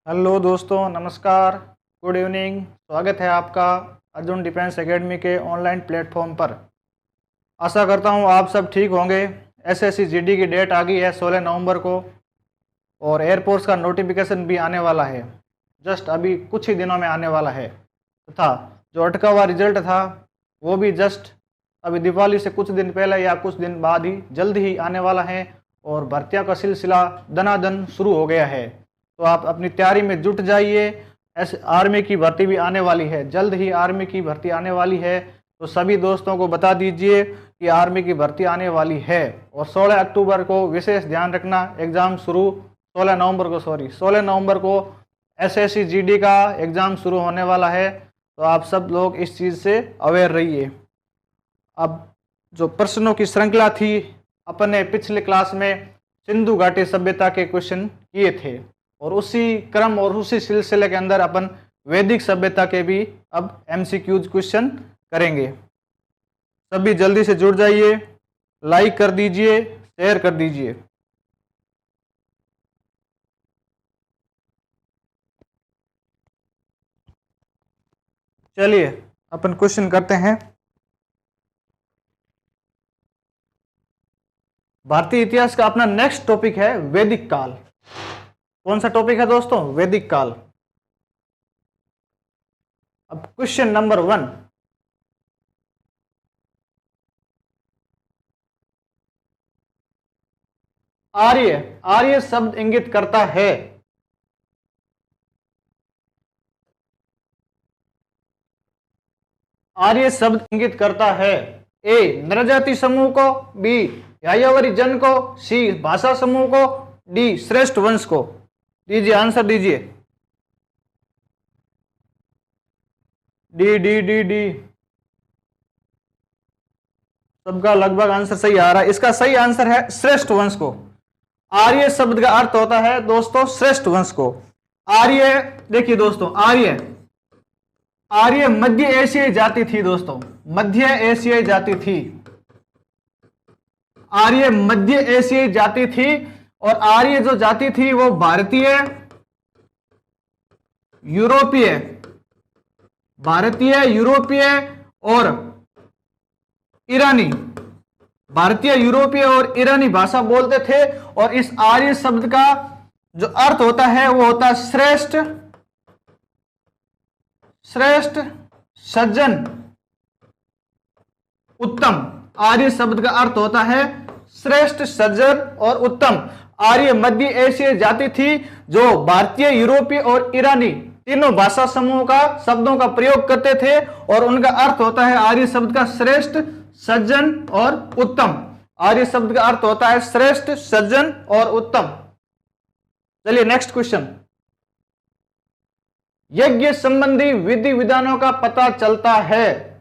Hello दोस्तों, नमस्कार, good evening. स्वागत है आपका अर्जुन डिफेंस एकेडमी के ऑनलाइन प्लेटफॉर्म पर। आशा करता हूं आप सब ठीक होंगे। एसएससी जीडी की डेट आ गई है 16 नवंबर को और एयरफोर्स का नोटिफिकेशन भी आने वाला है। जस्ट अभी कुछ ही दिनों में आने वाला है तथा जो अटका हुआ रिजल्ट था वो भी जस्ट अभी दिवाली से कुछ दिन पहले या कुछ दिन बाद ही जल्द ही आने वाला है और भर्तियों का सिलसिला दनादन शुरू हो गया है। तो आप अपनी तैयारी में जुट जाइए। ऐसे आर्मी की भर्ती भी आने वाली है, जल्द ही आर्मी की भर्ती आने वाली है। तो सभी दोस्तों को बता दीजिए कि आर्मी की भर्ती आने वाली है और 16 अक्टूबर को विशेष ध्यान रखना, एग्ज़ाम शुरू 16 नवंबर को एसएससी जीडी का एग्ज़ाम शुरू होने वाला है। तो आप सब लोग इस चीज़ से अवेयर रहिए। अब जो प्रश्नों की श्रृंखला थी, अपन ने पिछले क्लास में सिंधु घाटी सभ्यता के क्वेश्चन किए थे और उसी क्रम और उसी सिलसिले के अंदर अपन वैदिक सभ्यता के भी अब एमसीक्यूज क्वेश्चन करेंगे। सभी जल्दी से जुड़ जाइए, लाइक कर दीजिए, शेयर कर दीजिए। चलिए अपन क्वेश्चन करते हैं। भारतीय इतिहास का अपना नेक्स्ट टॉपिक है वैदिक काल। कौन सा टॉपिक है दोस्तों? वैदिक काल। अब क्वेश्चन नंबर 1, आर्य। आर्य शब्द इंगित करता है। आर्य शब्द इंगित करता है ए नरजाति समूह को, बी यायावरी जन को, सी भाषा समूह को, डी श्रेष्ठ वंश को। दीजिए आंसर दीजिए। डी डी डी डी सबका लगभग आंसर सही आ रहा है। इसका सही आंसर है श्रेष्ठ वंश को। आर्य शब्द का अर्थ होता है दोस्तों श्रेष्ठ वंश को। आर्य, देखिए दोस्तों, आर्य मध्य एशियाई जाति थी दोस्तों, मध्य एशियाई जाति थी। आर्य मध्य एशियाई जाति थी और आर्य जो जाति थी वो भारतीय, यूरोपीय और ईरानी, भारतीय, यूरोपीय और ईरानी भाषा बोलते थे। और इस आर्य शब्द का जो अर्थ होता है वो होता है श्रेष्ठ, सज्जन, उत्तम। आर्य शब्द का अर्थ होता है श्रेष्ठ, सज्जन और उत्तम। आर्य मध्य एशियाई जाति थी जो भारतीय, यूरोपीय और ईरानी तीनों भाषा समूह का शब्दों का प्रयोग करते थे और उनका अर्थ होता है आर्य शब्द का श्रेष्ठ, सज्जन और उत्तम। आर्य शब्द का अर्थ होता है श्रेष्ठ, सज्जन और उत्तम। चलिए नेक्स्ट क्वेश्चन। यज्ञ संबंधी विधि विधानों का पता चलता है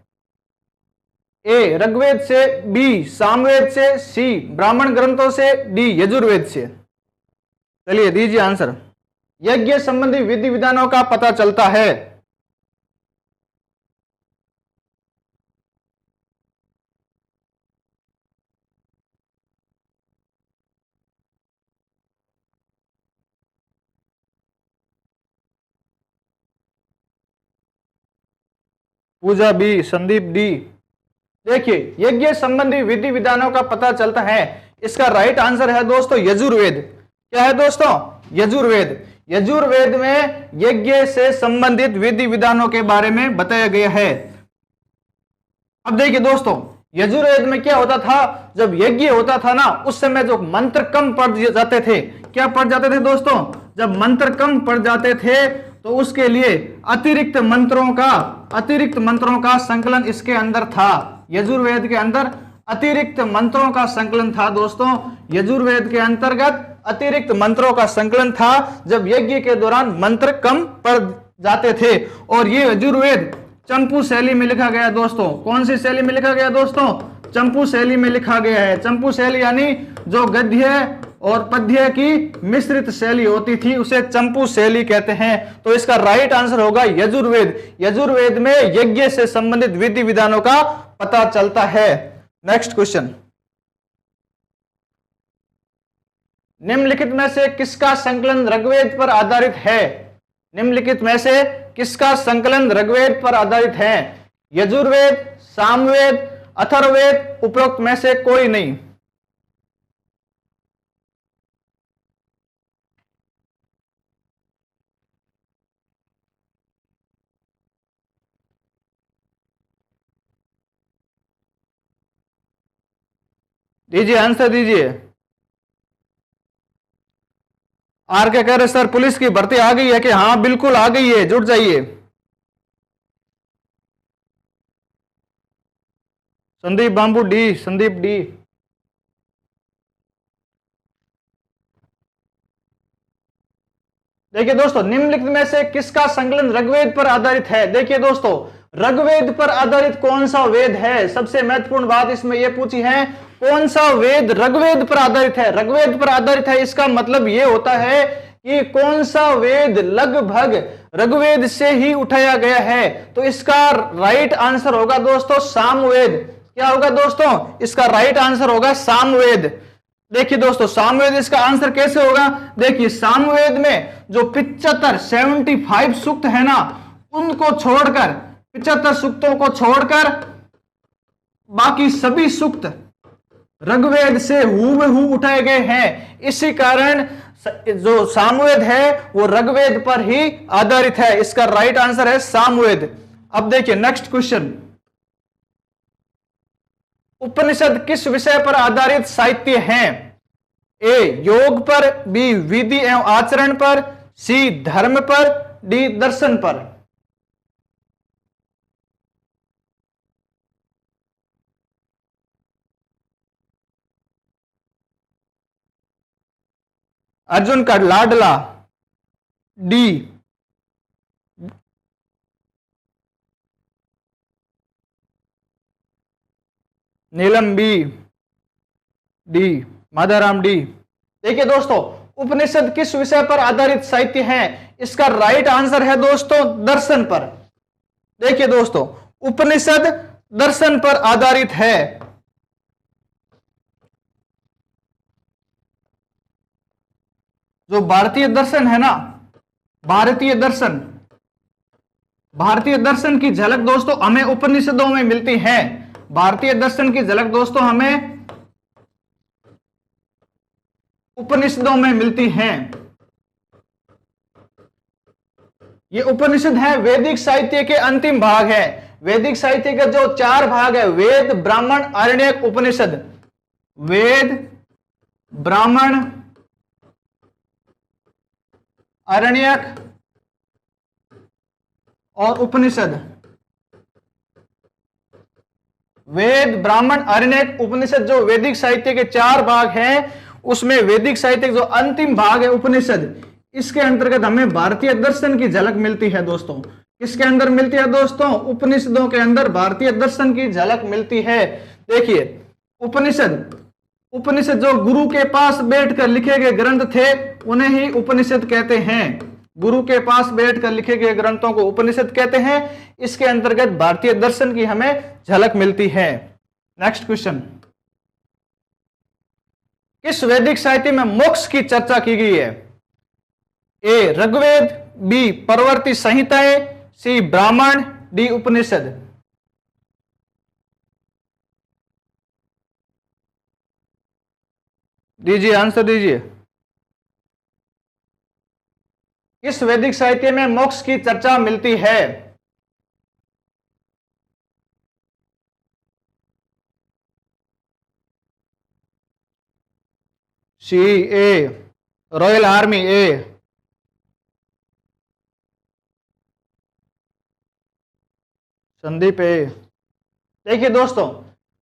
ए ऋग्वेद से, बी सामवेद से, सी ब्राह्मण ग्रंथों से, डी यजुर्वेद से। चलिए दीजिए आंसर। यज्ञ संबंधी विधि विधानों का पता चलता है। पूजा बी, संदीप डी। देखिए यज्ञ संबंधी विधि विधानों का पता चलता है, इसका राइट आंसर है दोस्तों यजुर्वेद। क्या है दोस्तों? यजुर्वेद। यजुर्वेद में यज्ञ से संबंधित विधि विधानों के बारे में बताया गया है। अब देखिए दोस्तों, यजुर्वेद में क्या होता था, जब यज्ञ होता था ना उस समय जो मंत्र कम पड़ जाते थे, क्या पड़ जाते थे दोस्तों? जब मंत्र कम पड़ जाते थे तो उसके लिए अतिरिक्त मंत्रों का संकलन इसके अंदर था। यजुर्वेद के अंदर अतिरिक्त मंत्रों का संकलन था दोस्तों। यजुर्वेद के अंतर्गत अतिरिक्त मंत्रों का संकलन था जब यज्ञ के दौरान मंत्र कम पड़ जाते थे। और ये यजुर्वेद चंपू शैली में लिखा गया दोस्तों। कौन सी शैली में लिखा गया दोस्तों? चंपू शैली में लिखा गया है। चंपू शैली यानी जो गद्य और पद्य की मिश्रित शैली होती थी उसे चंपू शैली कहते हैं। तो इसका राइट आंसर होगा यजुर्वेद। यजुर्वेद में यज्ञ से संबंधित विधि विधानों का पता चलता है। Next question. निम्नलिखित में से किसका संकलन ऋग्वेद पर आधारित है? निम्नलिखित में से किसका संकलन ऋग्वेद पर आधारित है? यजुर्वेद, सामवेद, अथर्ववेद, उपरोक्त में से कोई नहीं। दीजिए आंसर दीजिए। आर के कह रहे सर पुलिस की भर्ती आ गई है कि? हाँ बिल्कुल आ गई है, जुट जाइए। संदीप बाबू डी, संदीप डी। देखिए दोस्तों, निम्नलिखित में से किसका संकलन ऋग्वेद पर आधारित है? देखिए दोस्तों, ऋग्वेद पर आधारित कौन सा वेद है? सबसे महत्वपूर्ण बात इसमें यह पूछी है, कौन सा वेद ऋग्वेद पर आधारित है? ऋग्वेद पर आधारित है, इसका मतलब यह होता है कि कौन सा वेद लगभग ऋग्वेद से ही उठाया गया है। तो इसका राइट आंसर होगा दोस्तों सामवेद। क्या होगा दोस्तों? इसका राइट आंसर होगा सामवेद। देखिए दोस्तों, सामवेद इसका आंसर कैसे होगा? देखिए, सामवेद में जो 75 सूक्त है ना, उनको छोड़कर, 75 सूक्तों को छोड़कर बाकी सभी सूक्त ऋग्वेद से हूबहू उठाए गए हैं। इसी कारण जो सामवेद है वो ऋग्वेद पर ही आधारित है। इसका राइट आंसर है सामवेद। अब देखिए नेक्स्ट क्वेश्चन, उपनिषद किस विषय पर आधारित साहित्य हैं? ए योग पर, बी विधि एवं आचरण पर, सी धर्म पर, डी दर्शन पर। अर्जुन का लाडला डी, नीलम बी, डी माधाराम डी। देखिए दोस्तों, उपनिषद किस विषय पर आधारित साहित्य है? इसका राइट आंसर है दोस्तों दर्शन पर। देखिए दोस्तों, उपनिषद दर्शन पर आधारित है। जो भारतीय दर्शन है ना, भारतीय दर्शन, भारतीय दर्शन की झलक दोस्तों हमें उपनिषदों में मिलती है। भारतीय दर्शन की झलक दोस्तों हमें उपनिषदों में मिलती हैं। ये उपनिषद है वैदिक साहित्य के अंतिम भाग है। वैदिक साहित्य के जो 4 भाग है, वेद, ब्राह्मण, आरण्यक, उपनिषद। वेद, ब्राह्मण, आरण्यक और उपनिषद। वेद, ब्राह्मण, आरण्यक, उपनिषद जो वैदिक साहित्य के 4 भाग हैं, उसमें वैदिक साहित्य जो अंतिम भाग है उपनिषद, इसके अंतर्गत हमें भारतीय दर्शन की झलक मिलती है दोस्तों। किसके अंदर मिलती है दोस्तों? उपनिषदों के अंदर भारतीय दर्शन की झलक मिलती है। देखिए, उपनिषद जो गुरु के पास बैठकर लिखे गए ग्रंथ थे, उन्हें ही उपनिषद कहते हैं। गुरु के पास बैठकर लिखे गए ग्रंथों को उपनिषद कहते हैं। इसके अंतर्गत भारतीय दर्शन की हमें झलक मिलती है। नेक्स्ट क्वेश्चन, किस वैदिक साहित्य में मोक्ष की चर्चा की गई है? ए ऋग्वेद, बी परवर्ती संहिताएं, सी ब्राह्मण, डी उपनिषद। दीजिए आंसर दीजिए। किस वैदिक साहित्य में मोक्ष की चर्चा मिलती है? सी ए रॉयल आर्मी ए, संदीप ए। देखिए दोस्तों,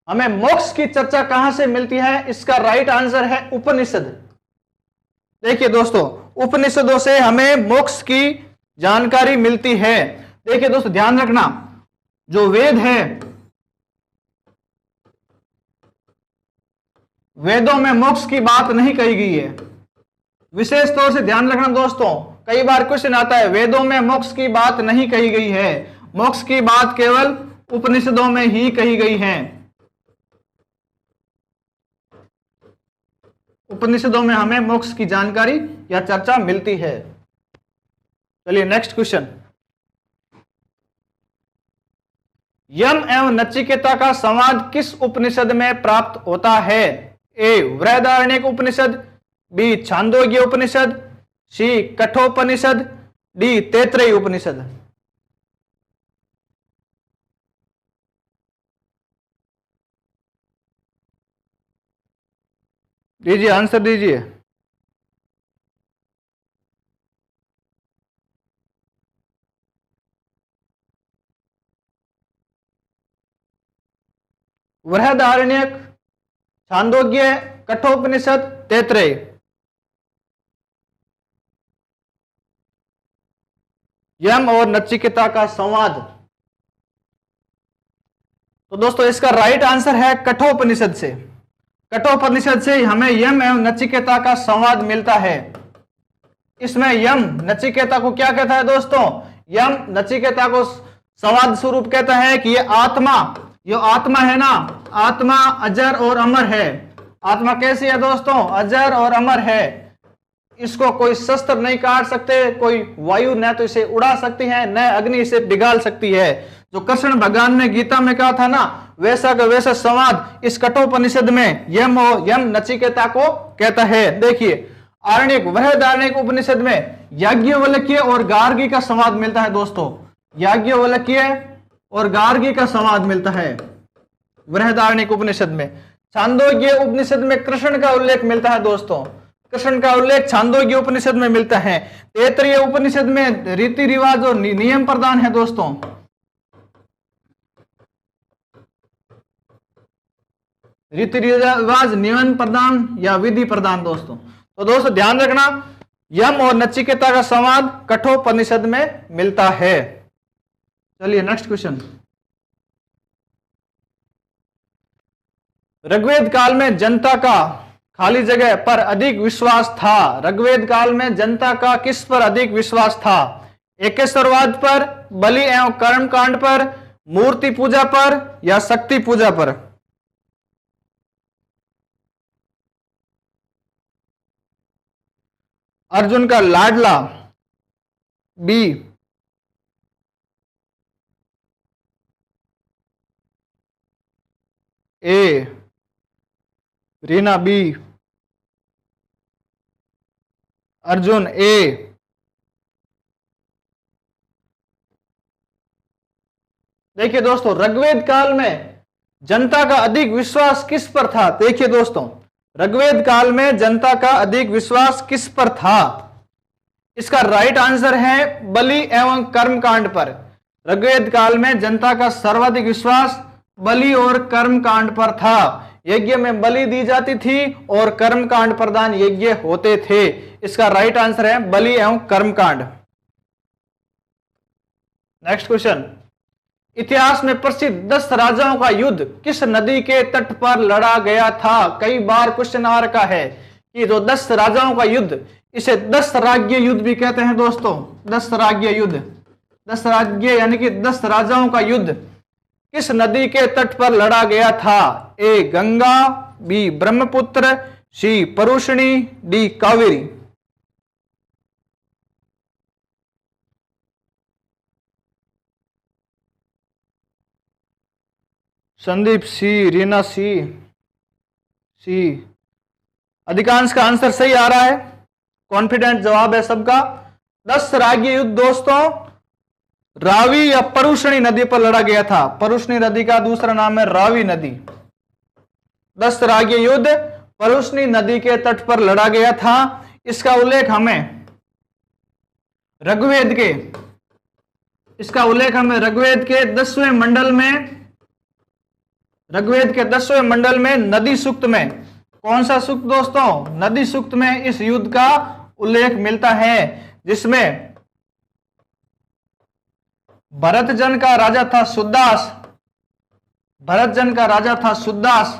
हमें मोक्ष की चर्चा कहां से मिलती है? इसका राइट आंसर है उपनिषद। देखिए दोस्तों, उपनिषदों से हमें मोक्ष की जानकारी मिलती है। देखिए दोस्तों, ध्यान रखना, जो वेद है, वेदों में मोक्ष की बात नहीं कही गई है। विशेष तौर से ध्यान रखना दोस्तों, कई बार क्वेश्चन आता है वेदों में मोक्ष की बात नहीं कही गई है। मोक्ष की बात केवल उपनिषदों में ही कही गई है। उपनिषदों में हमें मोक्ष की जानकारी या चर्चा मिलती है। चलिए नेक्स्ट क्वेश्चन। यम एवं नचिकेता का संवाद किस उपनिषद में प्राप्त होता है? ए बृहदारण्यक उपनिषद, बी छांदोग्य उपनिषद, सी कठोपनिषद, डी तैत्तिरीय उपनिषद। दीजिए आंसर दीजिए। बृहदारण्यक, छांदोग्य, कठोपनिषद, तैत्तिरीय। यम और नचिकेता का संवाद। तो दोस्तों इसका राइट आंसर है कठोपनिषद से। कठोपनिषद से हमें यम एवं नचिकेता का संवाद मिलता है। इसमें यम नचिकेता को क्या कहता है दोस्तों? यम नचिकेता को संवाद स्वरूप कहता है कि ये आत्मा, जो आत्मा है ना, आत्मा अजर और अमर है। आत्मा कैसी है दोस्तों? अजर और अमर है। इसको कोई शस्त्र नहीं काट सकते, कोई वायु न तो इसे उड़ा सकती है, न अग्नि इसे पिघाल सकती है। जो कृष्ण भगवान ने गीता में कहा था ना, वैसा का वैसा संवाद इस कठोपनिषद में यम नचिकेता को कहता है। देखिए आरण्यक, बृहदारण्यक उपनिषद में याज्ञवल्क्य और गार्गी का संवाद मिलता है दोस्तों। याज्ञवल्क्य और गार्गी का संवाद मिलता है बृहदारण्यक उपनिषद में। छांदोग्य उपनिषद में कृष्ण का उल्लेख मिलता है दोस्तों। कृष्ण का उल्लेख छांदोग्य उपनिषद में मिलता है। तैत्तिरीय उपनिषद में रीति रिवाज और नियम प्रदान है दोस्तों। रीति रिवाज, नियम प्रदान या विधि प्रदान दोस्तों। तो दोस्तों ध्यान रखना, यम और नचिकेता का संवाद कठोपनिषद में मिलता है। चलिए नेक्स्ट क्वेश्चन। ऋग्वेद काल में जनता का खाली जगह पर अधिक विश्वास था। ऋग्वेद काल में जनता का किस पर अधिक विश्वास था? एकेश्वरवाद पर, बलि एवं कर्म कांड पर, मूर्ति पूजा पर या शक्ति पूजा पर? अर्जुन का लाडला, बी ए रीना, बी अर्जुन, ए देखिए दोस्तों ऋग्वेद काल में जनता का अधिक विश्वास किस पर था? देखिए दोस्तों ऋग्वेद काल में जनता का अधिक विश्वास किस पर था? इसका राइट आंसर है बलि एवं कर्म कांड पर। ऋग्वेद काल में जनता का सर्वाधिक विश्वास बलि और कर्म कांड पर था। यज्ञ में बलि दी जाती थी और कर्म कांड प्रदान यज्ञ होते थे। इसका राइट आंसर है बलि एवं कर्म कांड। Next question. इतिहास में प्रसिद्ध 10 राजाओं का युद्ध किस नदी के तट पर लड़ा गया था? कई बार क्वेश्चन आ रखा है कि जो 10 राजाओं का युद्ध, इसे 10 राज्य युद्ध भी कहते हैं दोस्तों। 10 राज्य युद्ध, 10 राज्य यानी कि 10 राजाओं का युद्ध किस नदी के तट पर लड़ा गया था? ए गंगा, बी ब्रह्मपुत्र, सी परुष्णी, डी कावेरी। संदीप सी, रीना सी, सी। अधिकांश का आंसर सही आ रहा है, कॉन्फिडेंट जवाब है सबका। 10 राज्य युद्ध दोस्तों रावी या परुष्णी नदी पर लड़ा गया था। परुष्णी नदी का दूसरा नाम है रावी नदी। 10 राज्य युद्ध परुष्णी नदी के तट पर लड़ा गया था। इसका उल्लेख हमें ऋग्वेद के 10वें मंडल में, ऋग्वेद के 10वें मंडल में नदी सूक्त में, कौन सा सूक्त दोस्तों? नदी सूक्त में इस युद्ध का उल्लेख मिलता है, जिसमें भरतजन का राजा था सुदास। भरतजन का राजा था सुदास।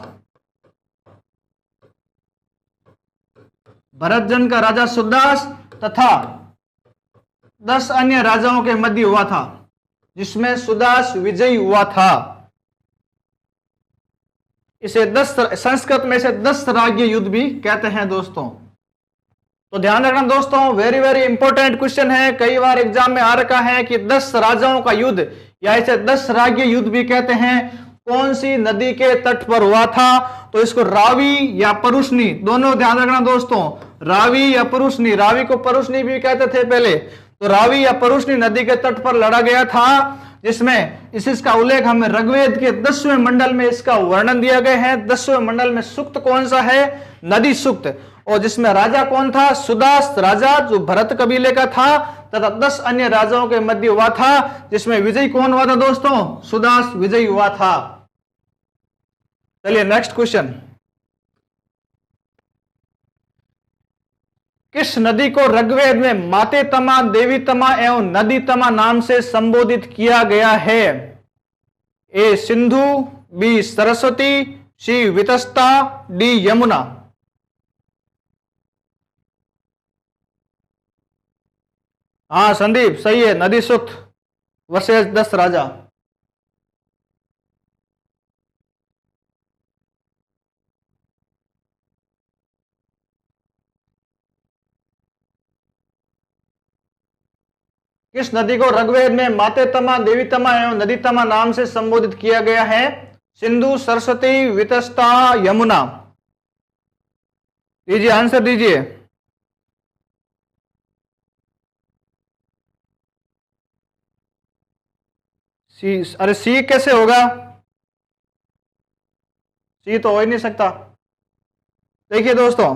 भरतजन का राजा सुदास तथा 10 अन्य राजाओं के मध्य हुआ था, जिसमें सुदास विजयी हुआ था। इसे 10 संस्कृत में से 10 राज्य युद्ध भी कहते हैं दोस्तों। तो ध्यान रखना दोस्तों, वेरी वेरी इंपॉर्टेंट क्वेश्चन है, कई बार एग्जाम में आ रखा है कि 10 राजाओं का युद्ध या इसे 10 राज्य युद्ध भी कहते हैं, कौन सी नदी के तट पर हुआ था? तो इसको रावी या परुष्णी, दोनों ध्यान रखना दोस्तों, रावी या परुष्णी, रावी को परुष्णी भी कहते थे पहले, तो रावी या परुष्णी नदी के तट पर लड़ा गया था, जिसमें इसका उल्लेख हमें ऋग्वेद के 10वें मंडल में इसका वर्णन दिया गया है। 10वें मंडल में सूक्त कौन सा है? नदी सूक्त, और जिसमें राजा कौन था? सुदास राजा, जो भरत कबीले का था, तथा 10 अन्य राजाओं के मध्य हुआ था, जिसमें विजयी कौन हुआ था दोस्तों? सुदास विजयी हुआ था। चलिए नेक्स्ट क्वेश्चन, किस नदी को ऋग्वेद में माते तमा, देवी तमा एवं नदी तमा नाम से संबोधित किया गया है? ए सिंधु, बी सरस्वती, सी वितस्ता, डी यमुना। हाँ संदीप सही है, नदी सूक्त वर्सेस 10 राजा। किस नदी को ऋग्वेद में माते तमा, देवी तमा एवं नदी तमा नाम से संबोधित किया गया है? सिंधु, सरस्वती, वितस्ता, यमुना। दीजिए आंसर दीजिए। सी, अरे सी कैसे होगा? सी तो हो ही नहीं सकता। देखिए दोस्तों,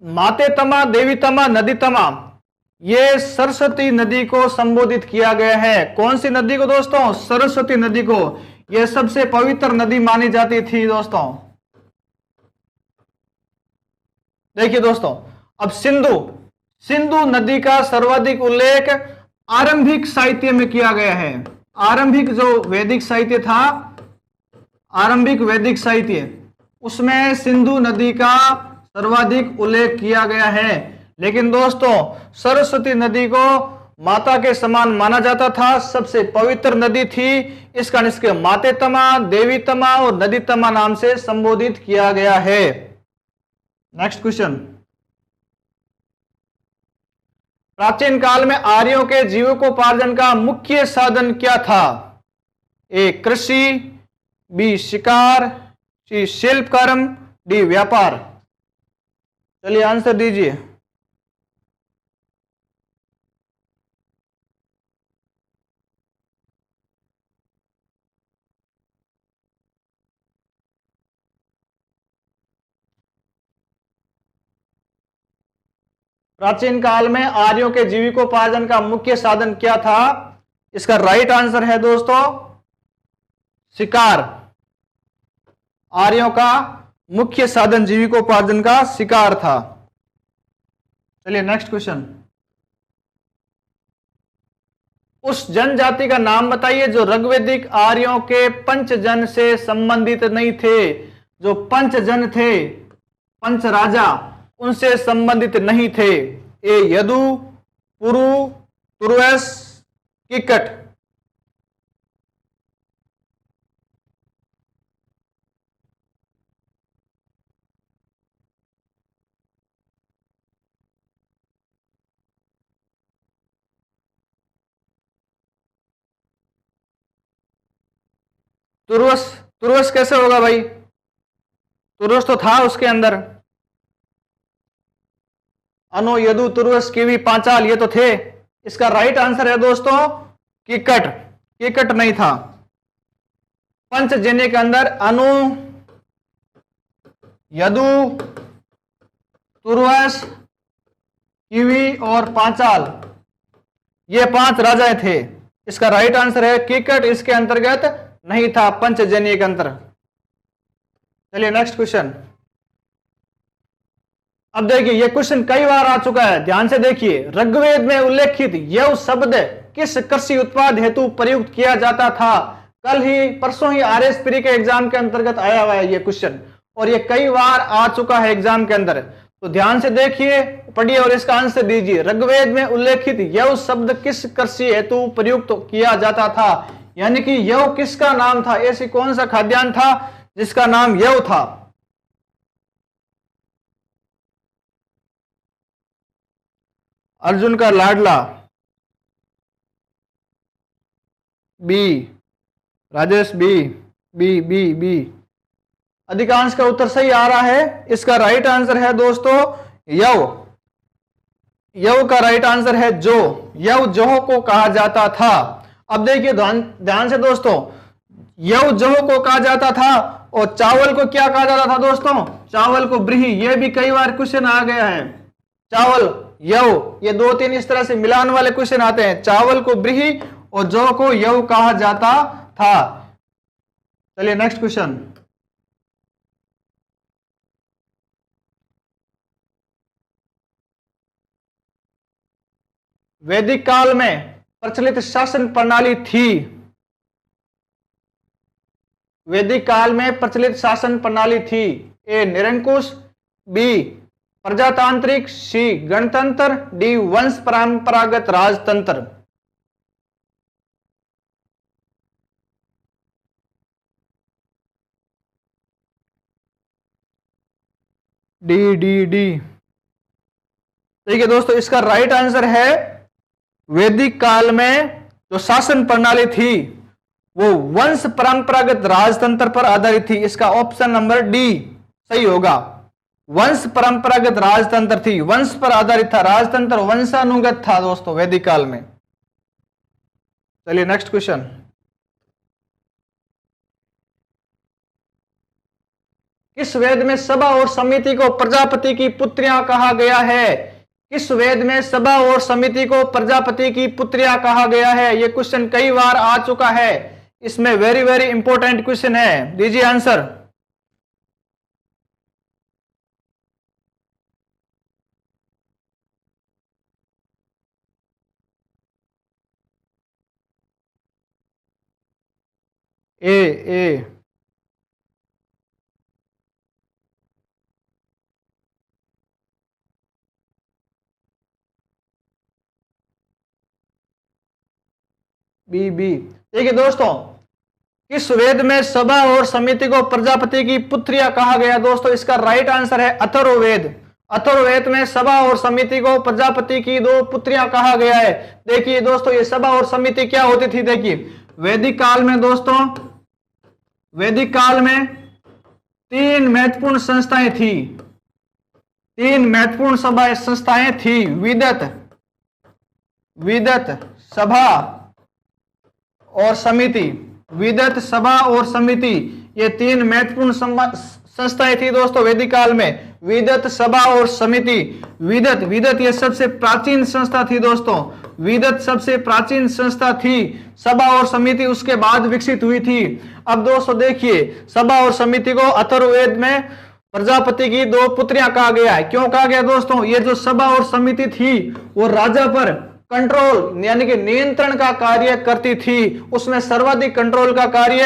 माते तमा, देवी तमा, नदी तमा, ये सरस्वती नदी को संबोधित किया गया है। कौन सी नदी को दोस्तों? सरस्वती नदी को। यह सबसे पवित्र नदी मानी जाती थी दोस्तों। देखिए दोस्तों, अब सिंधु नदी का सर्वाधिक उल्लेख आरंभिक साहित्य में किया गया है। आरंभिक जो वैदिक साहित्य था, आरंभिक वैदिक साहित्य, उसमें सिंधु नदी का सर्वाधिक उल्लेख किया गया है। लेकिन दोस्तों, सरस्वती नदी को माता के समान माना जाता था, सबसे पवित्र नदी थी, इस कारण इसके माते तमा, देवी तमा और नदी तमा नाम से संबोधित किया गया है। नेक्स्ट क्वेश्चन, प्राचीन काल में आर्यों के जीविकोपार्जन का मुख्य साधन क्या था? ए कृषि, बी शिकार, सी शिल्प कर्म, डी व्यापार। चलिए आंसर दीजिए। प्राचीन काल में आर्यों के जीविकोपार्जन का मुख्य साधन क्या था? इसका राइट आंसर है दोस्तों शिकार। आर्यों का मुख्य साधन जीविकोपार्जन का शिकार था। चलिए नेक्स्ट क्वेश्चन, उस जनजाति का नाम बताइए जो ऋग्वैदिक आर्यों के पंचजन से संबंधित नहीं थे। जो पंचजन थे, पंच राजा, उनसे संबंधित नहीं थे। ए यदु, पुरु, तुर्वस, किकट। तुर्वस, तुर्वस कैसे होगा भाई? तुर्वस तो था उसके अंदर। अनु, यदु, तुर्वस, किवी, पांचाल, ये तो थे। इसका राइट आंसर है दोस्तों किकट। किकट नहीं था। पंचजन्य के अंदर अनु, यदु, तुर्वस, किवी और पांचाल, ये 5 राजाएं थे। इसका राइट आंसर है किकट, इसके अंतर्गत नहीं था पंचजन्य के अंतर। चलिए नेक्स्ट क्वेश्चन। अब देखिए, यह क्वेश्चन कई बार आ चुका है, ध्यान से देखिए। ऋग्वेद में उल्लेखित यव शब्द किस कृषि उत्पाद हेतु प्रयुक्त किया जाता था? कल ही, परसों ही आरएस प्री के एग्जाम के अंतर्गत आया हुआ है ये क्वेश्चन, और ये कई बार आ चुका है एग्जाम के अंदर। तो ध्यान से देखिए, पढ़िए और इसका आंसर दीजिए। ऋग्वेद में उल्लेखित यव शब्द किस कृषि हेतु प्रयुक्त किया जाता था? यानी कि यव किसका नाम था? ऐसी कौन सा खाद्यान्न था जिसका नाम यव था? अर्जुन का लाडला, B. Rajesh, B B B B. अधिकांश का उत्तर सही आ रहा है। इसका राइट आंसर है दोस्तों यव। यव का राइट आंसर है जो। यव जोह को कहा जाता था। अब देखिए ध्यान से दोस्तों, यव जोह को कहा जाता था और चावल को क्या कहा जाता था दोस्तों? चावल को ब्रीही। ये भी कई बार क्वेश्चन आ गया है। चावल, यव, ये दो तीन इस तरह से मिलान वाले क्वेश्चन आते हैं। चावल को ब्रीही और जौ को यव कहा जाता था। चलिए नेक्स्ट क्वेश्चन। वैदिक काल में प्रचलित शासन प्रणाली थी। वैदिक काल में प्रचलित शासन प्रणाली थी। ए निरंकुश, बी प्रजातांत्रिक, सी गणतंत्र, डी वंश परंपरागत राजतंत्र। D D D. ठीक है दोस्तों, इसका राइट आंसर है वैदिक काल में जो शासन प्रणाली थी वो वंश परंपरागत राजतंत्र पर आधारित थी। इसका ऑप्शन नंबर डी सही होगा। वंश परंपरागत राजतंत्र थी, वंश पर आधारित था। राजतंत्र वंशानुगत था दोस्तों वैदिक काल में। चलिए नेक्स्ट क्वेश्चन। किस वेद में सभा और समिति को प्रजापति की पुत्रियां कहा गया है? किस वेद में सभा और समिति को प्रजापति की पुत्रियां कहा गया है? यह क्वेश्चन कई बार आ चुका है। इसमें वेरी वेरी इंपॉर्टेंट क्वेश्चन है। दीजिए answer. A A B B. देखिए दोस्तों, किस वेद में सभा और समिति को प्रजापति की पुत्रियां कहा गया? दोस्तों इसका राइट आंसर है अथर्ववेद। अथर्ववेद में सभा और समिति को प्रजापति की दो पुत्रियां कहा गया है। देखिए दोस्तों, ये सभा और समिति क्या होती थी? देखिए वैदिक काल में दोस्तों, वैदिक काल में तीन महत्वपूर्ण संस्थाएं थी। तीन महत्वपूर्ण सभा संस्थाएं थी। विदत, विदत सभा और समिति। विदत, सभा और समिति, ये तीन महत्वपूर्ण संस्थाएं थी दोस्तों वैदिक काल में। विदत, सभा और समिति। विदत, विदत ये सबसे प्राचीन संस्था थी दोस्तों। विदत सबसे प्राचीन संस्था थी। सभा और समिति उसके बाद विकसित हुई थी। अब दोस्तों देखिए, सभा और समिति को अथर्ववेद में प्रजापति की दो पुत्रियां कहा गया है। क्यों कहा गया दोस्तों? ये जो सभा और समिति थी वो राजा पर कंट्रोल यानी कि नियंत्रण का कार्य करती थी। उसमें सर्वाधिक कंट्रोल का कार्य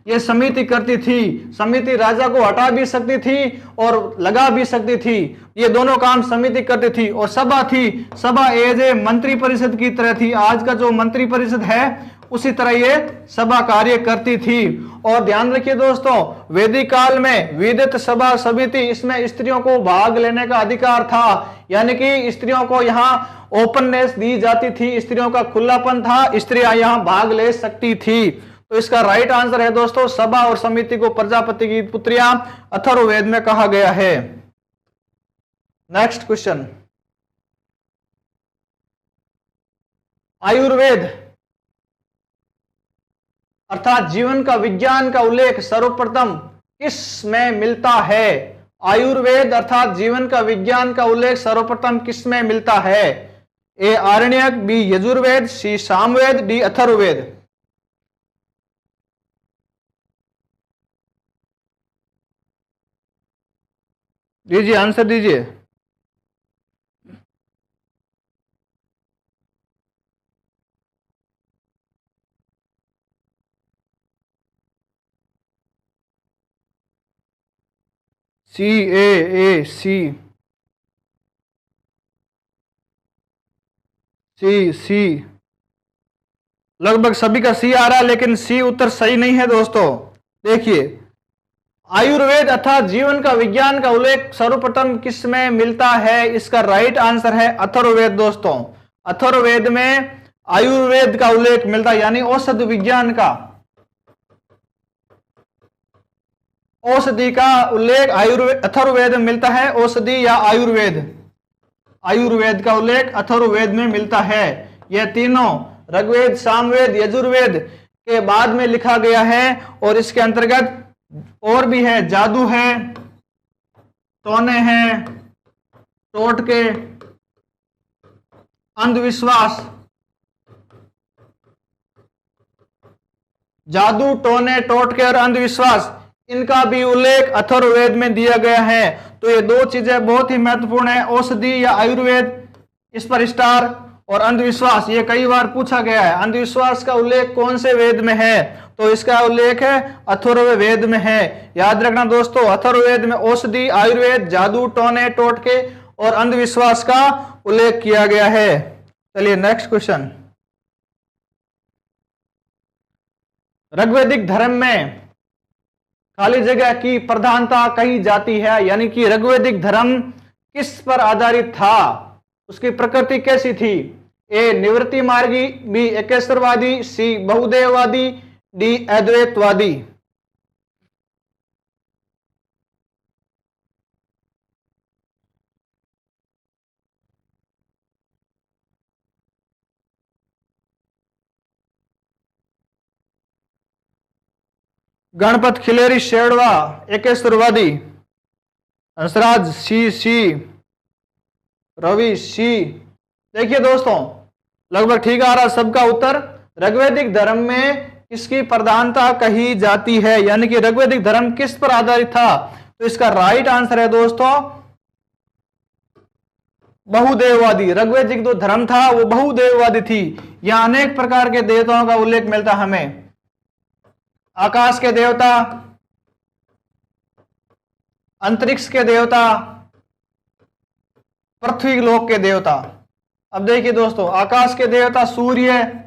ये समिति करती थी। समिति राजा को हटा भी सकती थी और लगा भी सकती थी। ये दोनों काम समिति करती थी। और सभा थी, सभा एज ए मंत्री परिषद की तरह थी। आज का जो मंत्री परिषद है उसी तरह ये सभा कार्य करती थी। और ध्यान रखिए दोस्तों, वैदिक काल में विदित, सभा, समिति, इसमें स्त्रियों को भाग लेने का अधिकार था। यानी कि स्त्रियों को यहाँ ओपननेस दी जाती थी, स्त्रियों का खुलापन था, स्त्रियां यहाँ भाग ले सकती थी। तो इसका राइट आंसर है दोस्तों, सभा और समिति को प्रजापति की पुत्रियां अथर्ववेद में कहा गया है। Next question. आयुर्वेद अर्थात जीवन का विज्ञान का उल्लेख सर्वप्रथम किस में मिलता है? आयुर्वेद अर्थात जीवन का विज्ञान का उल्लेख सर्वप्रथम किस में मिलता है? ए आरण्यक, बी यजुर्वेद, सी सामवेद, डी अथर्ववेद। दीजिए आंसर दीजिए। सी ए सी सी सी। लगभग सभी का सी आ रहा है, लेकिन सी उत्तर सही नहीं है दोस्तों। देखिए आयुर्वेद अर्थात जीवन का विज्ञान का उल्लेख सर्वप्रथम किस में मिलता है? इसका राइट आंसर है अथर्ववेद दोस्तों। अथर्ववेद में आयुर्वेद का उल्लेख मिलता है, यानी औषध विज्ञान का, औषधि का उल्लेख आयुर्वेद अथर्ववेद में मिलता है। औषधि या आयुर्वेद, आयुर्वेद का उल्लेख अथर्ववेद में मिलता है। यह तीनों ऋग्वेद, सामवेद, यजुर्वेद के बाद में लिखा गया है और इसके अंतर्गत और भी है, जादू है, टोने हैं, टोटके, अंधविश्वास। जादू, टोने, टोटके और अंधविश्वास, इनका भी उल्लेख अथर्ववेद में दिया गया है। तो ये दो चीजें बहुत ही महत्वपूर्ण है, औषधि या आयुर्वेद, इस पर स्टार, और अंधविश्वास, ये कई बार पूछा गया है। अंधविश्वास का उल्लेख कौन से वेद में है? तो इसका उल्लेख है अथर्ववेद में है। याद रखना दोस्तों, अथर्ववेद में औषधि, आयुर्वेद, जादू, टोने, टोटके और अंधविश्वास का उल्लेख किया गया है। चलिए नेक्स्ट क्वेश्चन। ऋग्वैदिक धर्म में खाली जगह की प्रधानता कही जाती है, यानी कि ऋग्वैदिक धर्म किस पर आधारित था, उसकी प्रकृति कैसी थी? ए निवृत्ति मार्गी, बी एकेश्वरवादी, सी बहुदेववादी, डी अद्वैतवादी। गणपत खिलेरी शेरवा एकेश्वरवादी, हंसराज सी, रवि सी। देखिए दोस्तों, लगभग ठीक आ रहा सबका उत्तर। ऋग्वैदिक धर्म में किसकी प्रधानता कही जाती है, यानी कि ऋग्वैदिक धर्म किस पर आधारित था? तो इसका राइट आंसर है दोस्तों बहुदेववादी। ऋग्वैदिक जो धर्म था वो बहुदेववादी थी। यहां अनेक प्रकार के देवताओं का उल्लेख मिलता हमें। आकाश के देवता, अंतरिक्ष के देवता, पृथ्वी लोक के देवता। अब देखिए दोस्तों, आकाश के देवता सूर्य,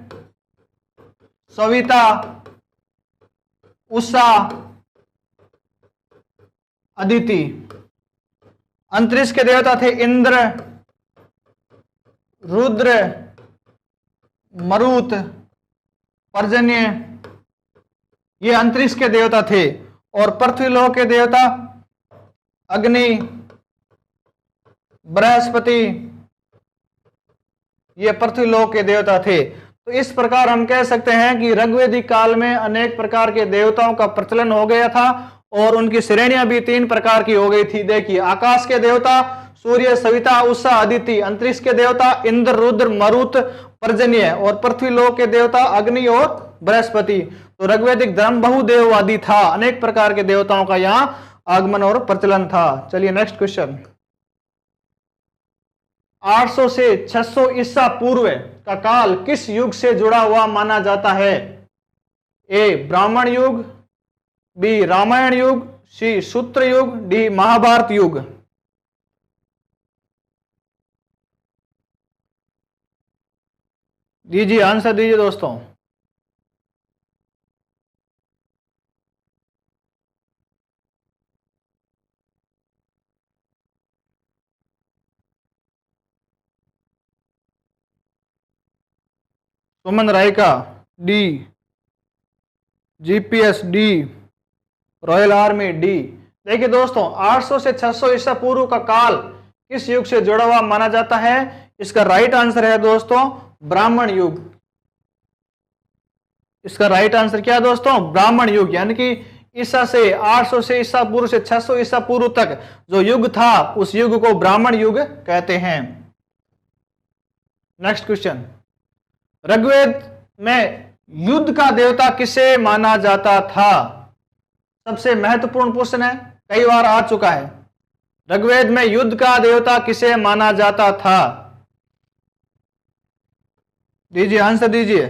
सविता, उषा, अदिति। अंतरिक्ष के देवता थे इंद्र, रुद्र, मरुत, पर्जन्य, ये अंतरिक्ष के देवता थे। और पृथ्वी लोक के देवता अग्नि, बृहस्पति, ये पृथ्वी लोक के देवता थे। तो इस प्रकार हम कह सकते हैं कि ऋग्वैदिक काल में अनेक प्रकार के देवताओं का प्रचलन हो गया था और उनकी श्रेणियां भी 3 प्रकार की हो गई थी। देखिए, आकाश के देवता सूर्य, सविता, उषा, अदिति। अंतरिक्ष के देवता इंद्र, रुद्र, मरुत, पर्जन्य। और पृथ्वी लोक के देवता अग्नि और बृहस्पति। तो ऋग्वैदिक धर्म बहुदेववादी था, अनेक प्रकार के देवताओं का यहां आगमन और प्रचलन था। चलिए नेक्स्ट क्वेश्चन। 800 से 600 ईसा पूर्व का काल किस युग से जुड़ा हुआ माना जाता है? ए ब्राह्मण युग, बी रामायण युग, सी सूत्र युग, डी महाभारत युग। दीजिए आंसर दीजिए दोस्तों। Suman Raika D, GPS D, royal army D. देखिए दोस्तों, 800 से 600 ईसा पूर्व का काल किस युग से जुड़ा हुआ माना जाता है? इसका राइट आंसर है दोस्तों ब्राह्मण युग। इसका राइट आंसर क्या है दोस्तों? ब्राह्मण युग। यानी कि ईसा से 800 से ईसा पूर्व से 600 ईसा पूर्व तक जो युग था उस युग को ब्राह्मण युग कहते हैं। Next question. ऋग्वेद में युद्ध का देवता किसे माना जाता था? सबसे महत्वपूर्ण क्वेश्चन है, कई बार आ चुका है। ऋग्वेद में युद्ध का देवता किसे माना जाता था? दीजिए आंसर दीजिए।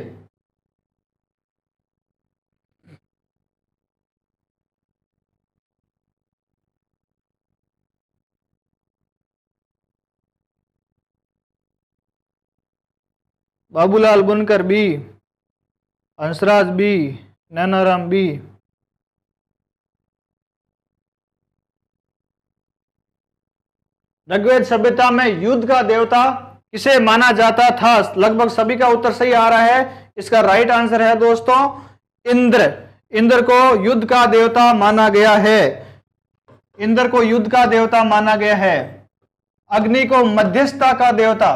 Babulal Bunkar B, Hansraj B, Nainaram B. Rigveda सभ्यता में युद्ध का देवता किसे माना जाता था? लगभग सभी का उत्तर सही आ रहा है। इसका राइट आंसर है दोस्तों इंद्र। इंद्र को युद्ध का देवता माना गया है। इंद्र को युद्ध का देवता माना गया है। अग्नि को मध्यस्थता का देवता,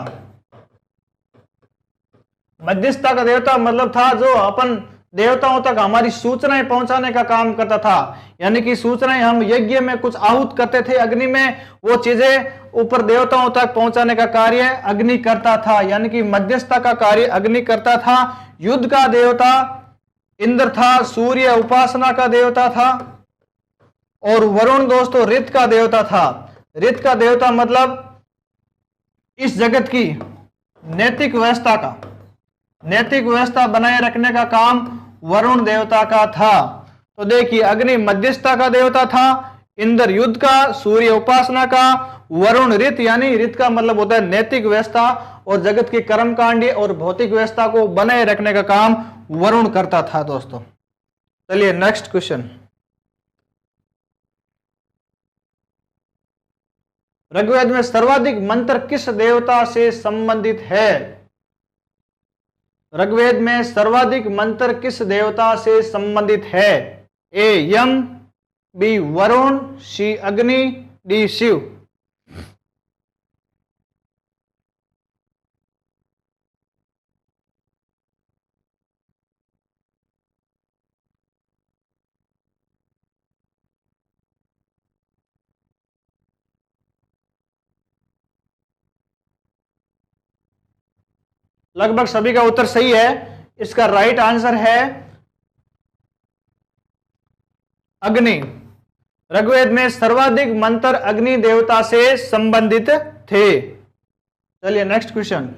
मध्यस्थता का देवता मतलब था जो अपन देवताओं तक हमारी सूचनाएं पहुंचाने का काम करता था। यानी कि सूचनाएं हम यज्ञ में कुछ आहूत करते थे अग्नि में, वो चीजें ऊपर देवताओं तक पहुंचाने का कार्य अग्नि करता था। यानी कि मध्यस्थता का कार्य अग्नि करता था। युद्ध का देवता इंद्र था। सूर्य उपासना का देवता था। और वरुण दोस्तों ऋत का देवता था। ऋत का देवता मतलब इस जगत की नैतिक व्यवस्था बनाए रखने का काम वरुण देवता का था। तो देखिए अग्नि मध्यस्थता का देवता था, इंद्र युद्ध का, सूर्य उपासना का, वरुण ऋत, यानी ऋत का मतलब होता है नैतिक व्यवस्था और जगत की कर्मकांडी और भौतिक व्यवस्था को बनाए रखने का काम वरुण करता था दोस्तों। चलिए नेक्स्ट क्वेश्चन। ऋग्वेद में सर्वाधिक मंत्र किस देवता से संबंधित है? ऋग्वेद में सर्वाधिक मंत्र किस देवता से संबंधित है? ए यम, बी वरुण, सी अग्नि, डी शिव। लगभग सभी का उत्तर सही है। इसका राइट आंसर है अग्नि। ऋग्वेद में सर्वाधिक मंत्र अग्नि देवता से संबंधित थे। चलिए नेक्स्ट क्वेश्चन।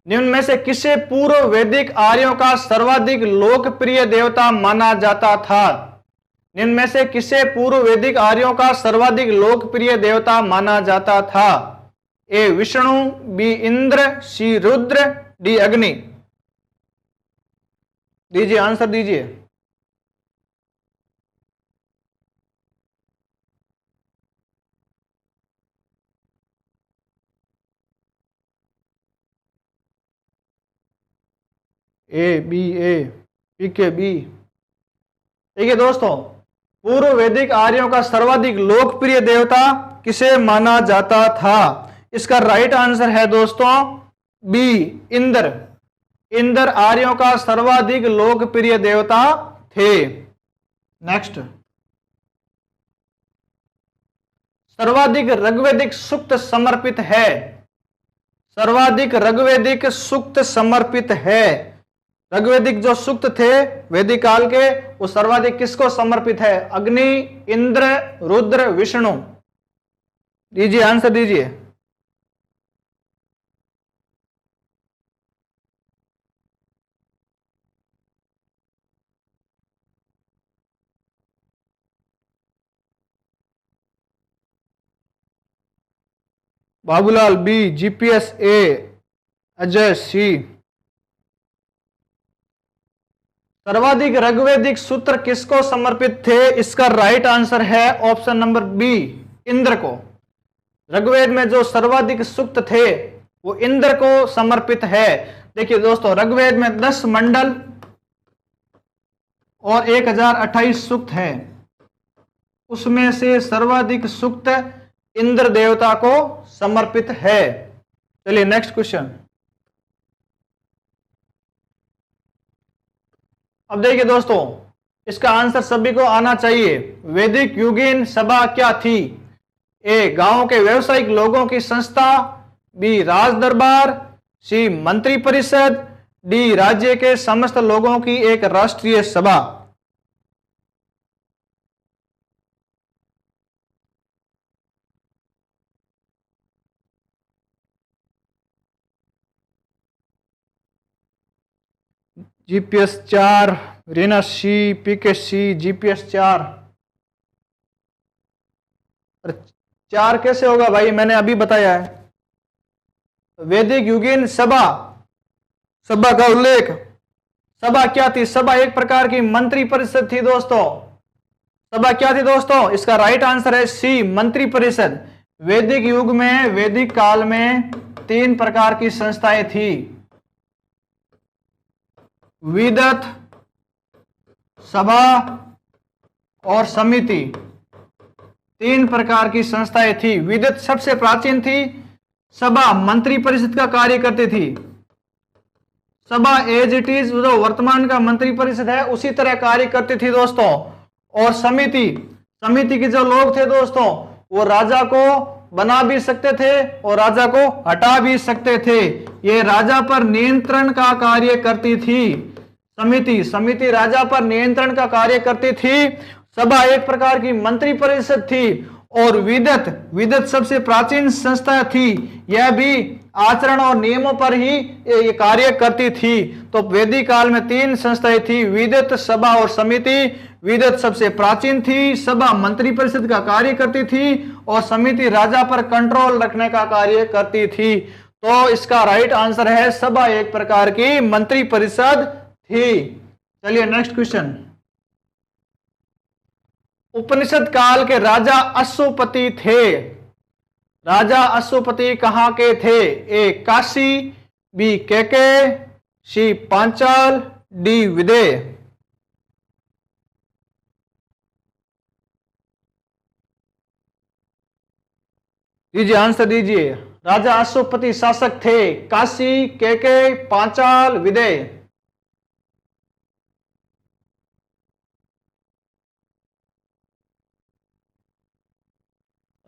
निम्न में से किसे पूर्व वैदिक आर्यों का सर्वाधिक लोकप्रिय देवता माना जाता था? निम्न में से किसे पूर्व वैदिक आर्यों का सर्वाधिक लोकप्रिय देवता माना जाता था? ए विष्णु, बी इंद्र, सी रुद्र, डी अग्नि। दीजिए आंसर दीजिए। ए बी, ए पी के बी। ठीक है दोस्तों, पूर्व वैदिक आर्यों का सर्वाधिक लोकप्रिय देवता किसे माना जाता था? इसका राइट आंसर है दोस्तों बी इंद्र। इंद्र आर्यों का सर्वाधिक लोकप्रिय देवता थे। नेक्स्ट। सर्वाधिक ऋग्वेदिक सूक्त समर्पित है। सर्वाधिक ऋग्वेदिक सूक्त समर्पित है। ऋग्वेदिक जो सूक्त थे वैदिक काल के, वो सर्वाधिक किसको समर्पित है? अग्नि, इंद्र, रुद्र, विष्णु। दीजिए आंसर दीजिए। बाबूलाल बी, जीपीएस ए, अजय सी। सर्वाधिक ऋग्वेदिक सूत्र किसको समर्पित थे? इसका राइट आंसर है ऑप्शन नंबर बी इंद्र को। ऋग्वेद में जो सर्वाधिक सूक्त थे वो इंद्र को समर्पित है। देखिए दोस्तों, ऋग्वेद में 10 मंडल और 1028 सूक्त है। उसमें से सर्वाधिक सूक्त इंद्र देवता को समर्पित है। चलिए नेक्स्ट क्वेश्चन। अब देखिए दोस्तों, इसका आंसर सभी को आना चाहिए। वैदिक युगीन सभा क्या थी? ए गांव के व्यवसायिक लोगों की संस्था, बी राज दरबार, सी मंत्री परिषद, डी राज्य के समस्त लोगों की एक राष्ट्रीय सभा। जीपीएस 4, रीना सी, पीके सी, जीपीएस 4। 4 कैसे होगा भाई? मैंने अभी बताया है। वैदिक युगीन सभा, सभा का उल्लेख। सभा क्या थी? सभा एक प्रकार की मंत्री परिषद थी दोस्तों। सभा क्या थी दोस्तों? इसका राइट आंसर है सी, मंत्री परिषद। वैदिक युग में, वैदिक काल में 3 प्रकार की संस्थाएं थी। विदत, सभा और समिति। 3 प्रकार की संस्थाएं थी। विदत सबसे प्राचीन थी। सभा मंत्री परिषद का कार्य करती थी। सभा एज इट इज, जो वर्तमान का मंत्री परिषद है उसी तरह कार्य करती थी दोस्तों। और समिति, समिति के जो लोग थे दोस्तों, वो राजा को बना भी सकते थे और राजा को हटा भी सकते थे। ये राजा पर नियंत्रण का कार्य करती थी। समिति राजा पर नियंत्रण का कार्य करती थी। सभा एक प्रकार की मंत्री परिषद थी। और विदत सबसे प्राचीन संस्था थी। यह भी आचरण और नियमों पर ही ये कार्य करती थी। तो वैदिक काल में 3 संस्थाएं थी, विदत, सभा और समिति। विदत सबसे प्राचीन थी, सभा मंत्री परिषद का कार्य करती थी और समिति राजा पर कंट्रोल रखने का कार्य करती थी। तो इसका राइट आंसर है सभा एक प्रकार की मंत्री परिषद थी। चलिए नेक्स्ट क्वेश्चन। उपनिषद काल के राजा अश्वपति थे। राजा अश्वपति कहां के थे? ए काशी, बी केके, सी पांचाल, डी विदेह। दीजिए आंसर दीजिए। राजा अश्वपति शासक थे। काशी, केके, Panchal, Videha.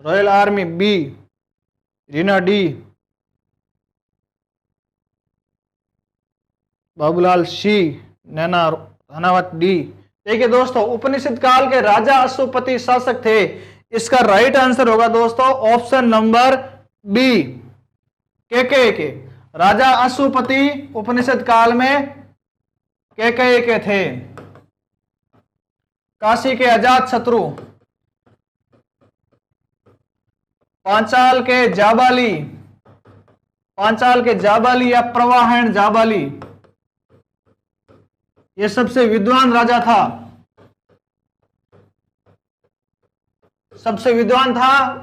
Royal army B, Reena D, Babulal C, Naina Ranawat D. देखिए दोस्तों, उपनिषद काल के राजा अश्वपति शासक थे। इसका राइट आंसर होगा दोस्तों ऑप्शन नंबर बी, के। राजा अश्वपति उपनिषद काल में के थे। काशी के अजात शत्रु, पांचाल के जाबाली या प्रवाहन जाबाली, ये सबसे विद्वान राजा था।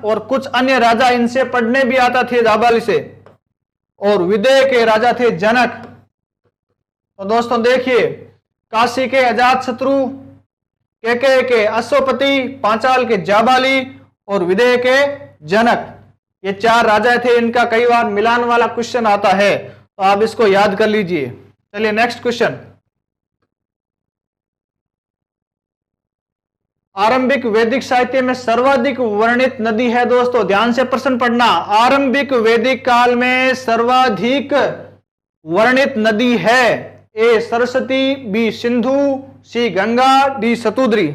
और कुछ अन्य राजा इनसे पढ़ने भी आता थे, जाबाली से। और विदेह के राजा थे जनक। तो दोस्तों देखिए, काशी के अजात शत्रु, के अश्वपति, पांचाल के जाबाली और विदेह के जनक, ये 4 राजा थे। इनका कई बार मिलान वाला क्वेश्चन आता है, तो आप इसको याद कर लीजिए। चलिए नेक्स्ट क्वेश्चन। आरंभिक वैदिक साहित्य में सर्वाधिक वर्णित नदी है दोस्तों, ध्यान से प्रश्न पढ़ना। आरंभिक वैदिक काल में सर्वाधिक वर्णित नदी है। ए सरस्वती, बी सिंधु, सी गंगा, डी सतुद्री।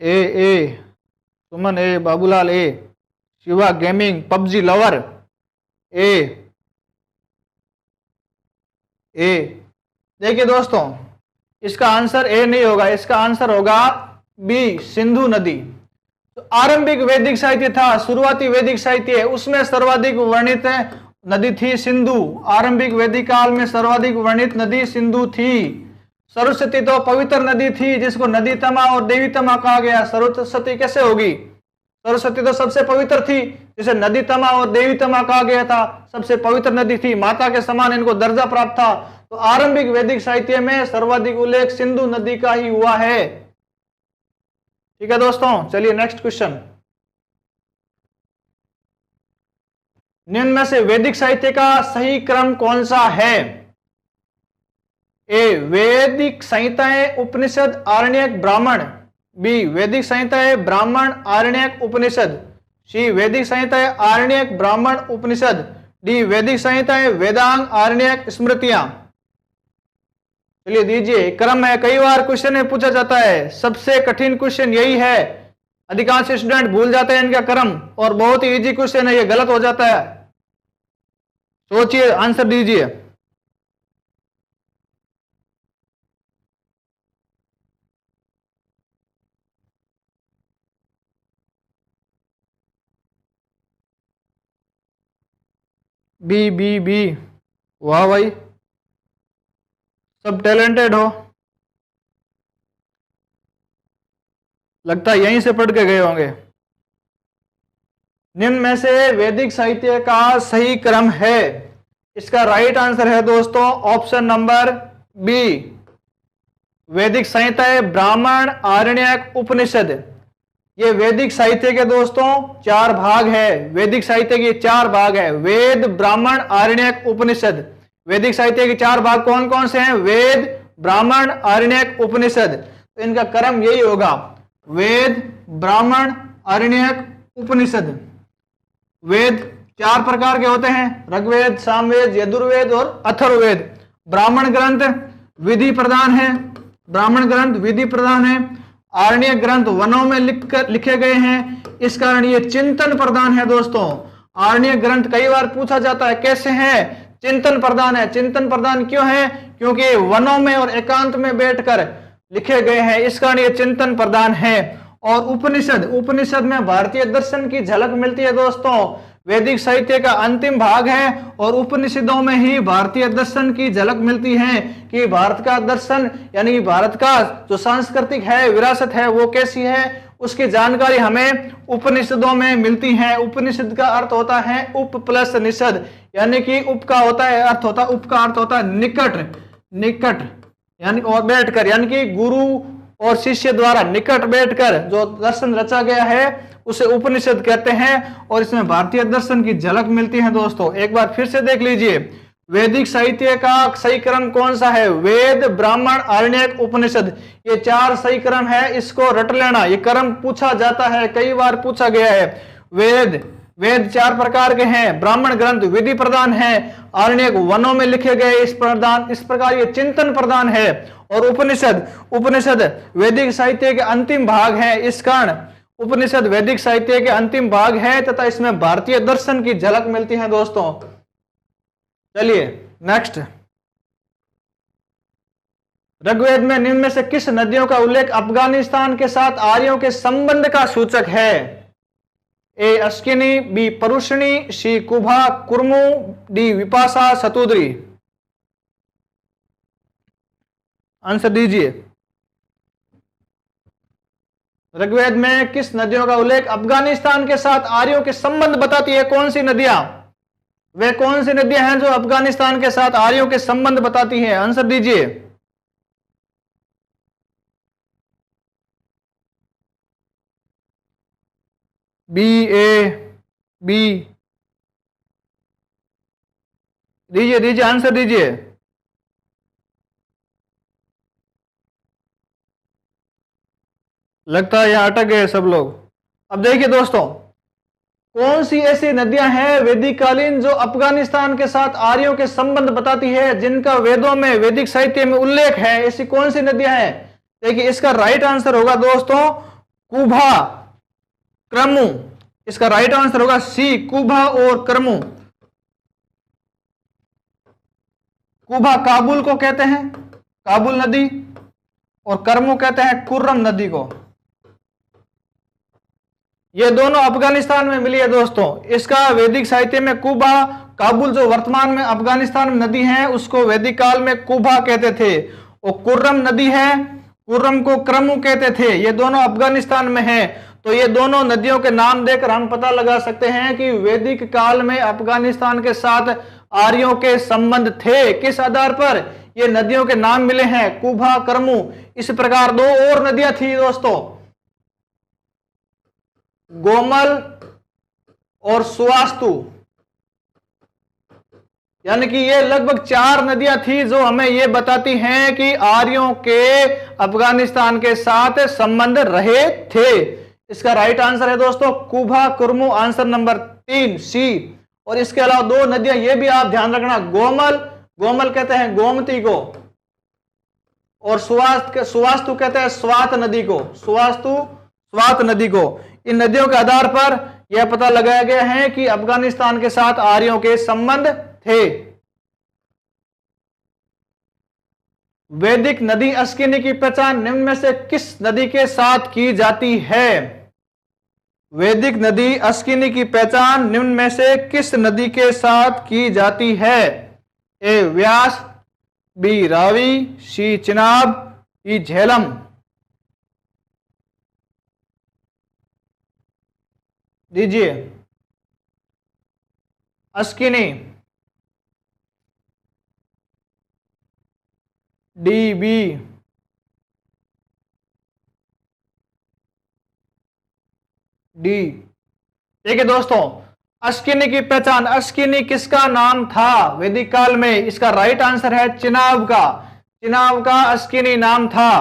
ए सुमन ए, बाबूलाल ए, शिवा गेमिंग पबजी लवर ए। देखिए दोस्तों, इसका आंसर ए नहीं होगा, इसका आंसर होगा बी सिंधु नदी। तो आरंभिक वैदिक साहित्य था, शुरुआती वैदिक साहित्य, उसमें सर्वाधिक वर्णित नदी थी सिंधु। आरंभिक वैदिक काल में सर्वाधिक वर्णित नदी सिंधु थी। सरस्वती तो पवित्र नदी थी, जिसको नदी तमा और देवी तमा कहा गया। सरस्वती कैसे होगी? सरस्वती तो सबसे पवित्र थी, जिसे नदी तमा और देवी तमा कहा गया था। सबसे पवित्र नदी थी, माता के समान इनको दर्जा प्राप्त था। तो आरंभिक वैदिक साहित्य में सर्वाधिक उल्लेख सिंधु नदी का ही हुआ है। ठीक है दोस्तों, चलिए नेक्स्ट क्वेश्चन। निम्न में से वैदिक साहित्य का सही क्रम कौन सा है? ए वैदिक संहिताएं, उपनिषद, आरण्यक, ब्राह्मण। बी वैदिक संहिताएं, ब्राह्मण, आरण्यक, उपनिषद। सी वैदिक संहिताएं, आरण्यक, ब्राह्मण, उपनिषद। डी वैदिक संहिताएं, वेदांग, आरण्यक, स्मृतियां। चलिए दीजिए, क्रम है, कई बार क्वेश्चन में पूछा जाता है। सबसे कठिन क्वेश्चन यही है, अधिकांश स्टूडेंट भूल जाते हैं इनका क्रम, और बहुत ही इजी क्वेश्चन है, ये गलत हो जाता है। सोचिए, आंसर दीजिए। बी बी बी, वाह भाई, सब टैलेंटेड हो, लगता है यहीं से पढ़ के गए होंगे। निम्न में से वैदिक साहित्य का सही क्रम है, इसका राइट आंसर है दोस्तों ऑप्शन नंबर बी, वैदिक साहित्य ब्राह्मण, आरण्यक, उपनिषद। ये वैदिक साहित्य के दोस्तों 4 भाग है, वैदिक साहित्य के 4 भाग है, वेद, ब्राह्मण, आरण्यक, उपनिषद। वैदिक साहित्य के 4 भाग कौन कौन से हैं? वेद, ब्राह्मण, आरण्यक, उपनिषद। तो इनका क्रम यही होगा, वेद, ब्राह्मण, आरण्यक, उपनिषद। वेद 4 प्रकार के होते हैं, ऋग्वेद, सामवेद, यजुर्वेद और अथर्ववेद। ब्राह्मण ग्रंथ विधि प्रधान है, ब्राह्मण ग्रंथ विधि प्रधान है। आरण्य ग्रंथ वनों में लिखे गए हैं, इस कारण ये चिंतन प्रधान है दोस्तों। आरण्य ग्रंथ कई बार पूछा जाता है कैसे हैं? चिंतन प्रधान है। चिंतन प्रधान क्यों है? क्योंकि वनों में और एकांत में बैठकर लिखे गए हैं, इस कारण ये चिंतन प्रधान है। और उपनिषद, उपनिषद में भारतीय दर्शन की झलक मिलती है दोस्तों। वैदिक साहित्य का अंतिम भाग है और उपनिषदों में ही भारतीय दर्शन की झलक मिलती है कि भारत का दर्शन यानी कि भारत का जो सांस्कृतिक है, विरासत है, वो कैसी है, उसकी जानकारी हमें उपनिषदों में मिलती है। उपनिषद का अर्थ होता है उप प्लस निषद, यानी कि उप का होता है अर्थ होता है, उप का अर्थ होता है निकट, निकट यानी और बैठकर, यानी कि गुरु और शिष्य द्वारा निकट बैठकर जो दर्शन रचा गया है उसे उपनिषद कहते हैं। और इसमें भारतीय दर्शन की झलक मिलती है दोस्तों। एक बार फिर से देख लीजिए, वैदिक साहित्य का सही क्रम कौन सा है? वेद, ब्राह्मण, आरण्यक, उपनिषद, ये 4 सही क्रम है, इसको रट लेना। ये क्रम पूछा जाता है, कई बार पूछा गया है। वेद 4 प्रकार के हैं, ब्राह्मण ग्रंथ विधि प्रधान है, आरण्यक वनों में लिखे गए इस प्रकार ये चिंतन प्रधान है। और उपनिषद वैदिक साहित्य के अंतिम भाग है, इस कारण उपनिषद वैदिक साहित्य के अंतिम भाग है तथा इसमें भारतीय दर्शन की झलक मिलती है दोस्तों। चलिए नेक्स्ट, ऋग्वेद में निम्न में से किस नदियों का उल्लेख अफगानिस्तान के साथ आर्यों के संबंध का सूचक है? ए अस्किनी, बी परुषणी, सी कुभा, कुर्मु, डी विपाशा, शतुद्री। आंसर दीजिए। ऋग्वेद में किस नदियों का उल्लेख अफगानिस्तान के साथ आर्यों के संबंध बताती है? कौन सी नदियां, वे कौन सी नदियां हैं जो अफगानिस्तान के साथ आर्यों के संबंध बताती हैं? आंसर दीजिए। बी, ए, बी, दीजिए आंसर दीजिए। लगता है यहां अटक गए सब लोग। अब देखिए दोस्तों, कौन सी ऐसी नदियां हैं वैदिक कालीन जो अफगानिस्तान के साथ आर्यों के संबंध बताती है, जिनका वेदों में वैदिक साहित्य में उल्लेख है? ऐसी कौन सी नदियां हैं? देखिए इसका राइट आंसर होगा दोस्तों कुभा, क्रमु। इसका राइट आंसर होगा सी, कुभा और क्रमु। कुभा काबुल को कहते हैं, काबुल नदी, और कर्मू कहते हैं कुर्रम नदी को। ये दोनों अफगानिस्तान में मिली है दोस्तों। इसका वैदिक साहित्य में कुबा, काबुल जो वर्तमान में अफगानिस्तान में नदी है उसको वैदिक काल में कुबा कहते थे, और कुर्रम नदी है, कुर्रम को क्रमु कहते थे। ये दोनों अफगानिस्तान में है। तो ये दोनों नदियों के नाम देकर हम पता लगा सकते हैं कि वैदिक काल में अफगानिस्तान के साथ आर्यों के संबंध थे। किस आधार पर? ये नदियों के नाम मिले हैं, कुभा, कर्मु। इस प्रकार 2 और नदियां थी दोस्तों, गोमल और सुवास्तु, यानी कि ये लगभग 4 नदियां थी जो हमें ये बताती हैं कि आर्यों के अफगानिस्तान के साथ संबंध रहे थे। इसका राइट आंसर है दोस्तों कुभा, कुर्मु, आंसर नंबर 3 सी। और इसके अलावा 2 नदियां ये भी आप ध्यान रखना, गोमल कहते हैं गोमती को, और सुवास्तु कहते हैं स्वात नदी को, स्वात नदी को। इन नदियों के आधार पर यह पता लगाया गया है कि अफगानिस्तान के साथ आर्यों के संबंध थे। वैदिक नदी अस्किनी की पहचान निम्न में से किस नदी के साथ की जाती है? वैदिक नदी अस्किनी की पहचान निम्न में से किस नदी के साथ की जाती है? A Beas, B Ravi, C Chenab, D Jhelum. दीजिए। Asikni, D B, D. ठीक है दोस्तों, अस्किनी की पहचान, अस्किनी किसका नाम था वैदिक काल में? इसका राइट आंसर है चिनाब का। चिनाब का अस्किनी नाम था।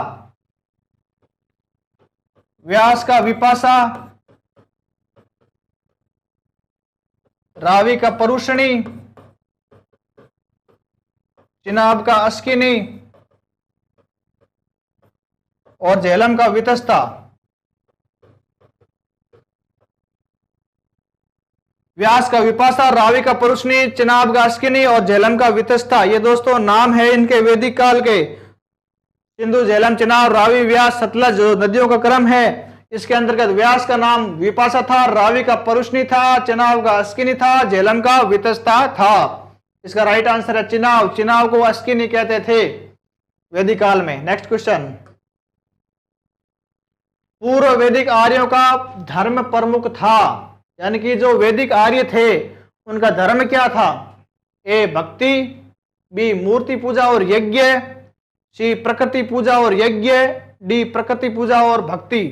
व्यास का विपाशा, रावी का परुषणी, चिनाब का अस्किनी और झेलम का वितस्ता। व्यास का विपाशा, रावी का परुषणी, चिनाब का अस्किनी और झेलम का वितस्ता, ये दोस्तों नाम है इनके वैदिक काल के। सिंधु, झेलम, चिनाब, रावी, व्यास, सतलज जो नदियों का क्रम है, इसके अंतर्गत व्यास का नाम विपाशा था, रावी का परुषणी था, चिनाब का अस्किनी था, झेलम का वितस्ता था। इसका राइट आंसर है चिनाब। चिनाब को अस्किनी कहते थे वैदिक काल में। नेक्स्ट क्वेश्चन, पूर्व वैदिक आर्यों का धर्म प्रमुख था, यानी कि जो वैदिक आर्य थे उनका धर्म क्या था? ए भक्ति, बी मूर्ति पूजा और यज्ञ, सी प्रकृति पूजा और यज्ञ, डी प्रकृति पूजा और भक्ति।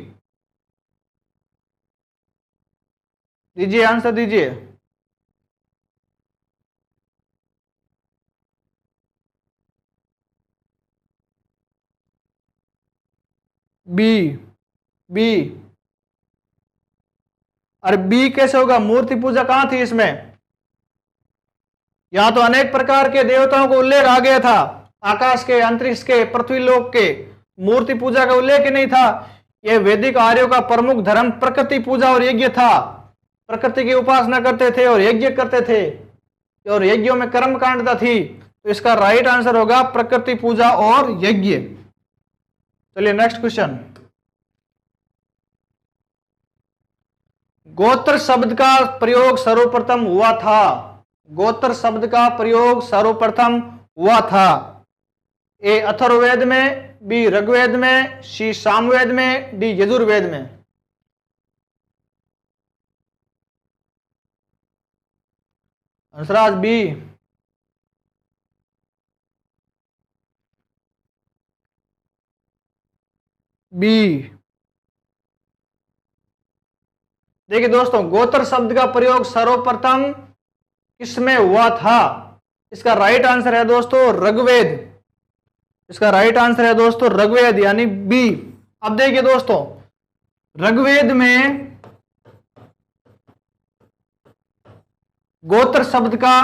दीजिए आंसर दीजिए। B, B. अरे बी कैसे होगा? मूर्ति पूजा कहां थी इसमें? यहां तो अनेक प्रकार के देवताओं को उल्लेख आ गया था, आकाश के, अंतरिक्ष के, पृथ्वी लोक के। मूर्ति पूजा का उल्लेख ही नहीं था। यह वैदिक आर्यों का प्रमुख धर्म प्रकृति पूजा और यज्ञ था। प्रकृति की उपासना करते थे और यज्ञ करते थे, और यज्ञों में कर्म कांडता थी। तो इसका राइट आंसर होगा प्रकृति पूजा और यज्ञ। चलिए नेक्स्ट क्वेश्चन, गोत्र शब्द का प्रयोग सर्वप्रथम हुआ था। गोत्र शब्द का प्रयोग सर्वप्रथम हुआ था। ए अथर्ववेद में, बी ऋग्वेद में, सी सामवेद में, डी यजुर्वेद में। हंसराज बी। बी। देखिए दोस्तों, गोत्र शब्द का प्रयोग सर्वप्रथम किसमें हुआ था? इसका राइट आंसर है दोस्तों ऋग्वेद। इसका राइट आंसर है दोस्तों ऋग्वेद, यानी बी। अब देखिए दोस्तों, ऋग्वेद में गोत्र शब्द का,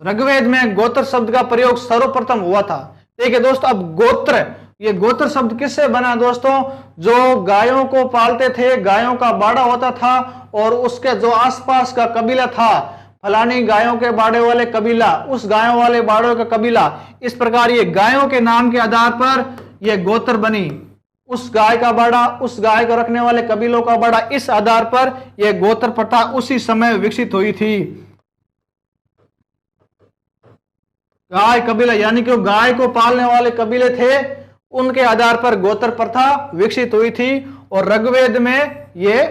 ऋग्वेद में गोत्र शब्द का प्रयोग सर्वप्रथम हुआ था। देखिए दोस्तों, अब गोत्र, ये गोत्र शब्द किससे बना दोस्तों? जो गायों को पालते थे, गायों का बाड़ा होता था और उसके जो आसपास का कबीला था, फलानी गायों के बाड़े वाले कबीला, उस गायों वाले बाड़ों का कबीला, इस प्रकार ये गायों के नाम के आधार पर ये गोत्र बनी। उस गाय का बाड़ा, उस गाय को रखने वाले कबीलों का बाड़ा, इस आधार पर यह गोत्र प्रथा उसी समय विकसित हुई थी। गाय कबीला, यानी कि गाय को पालने वाले कबीले थे, उनके आधार पर गोत्र प्रथा विकसित हुई थी और ऋग्वेद में यह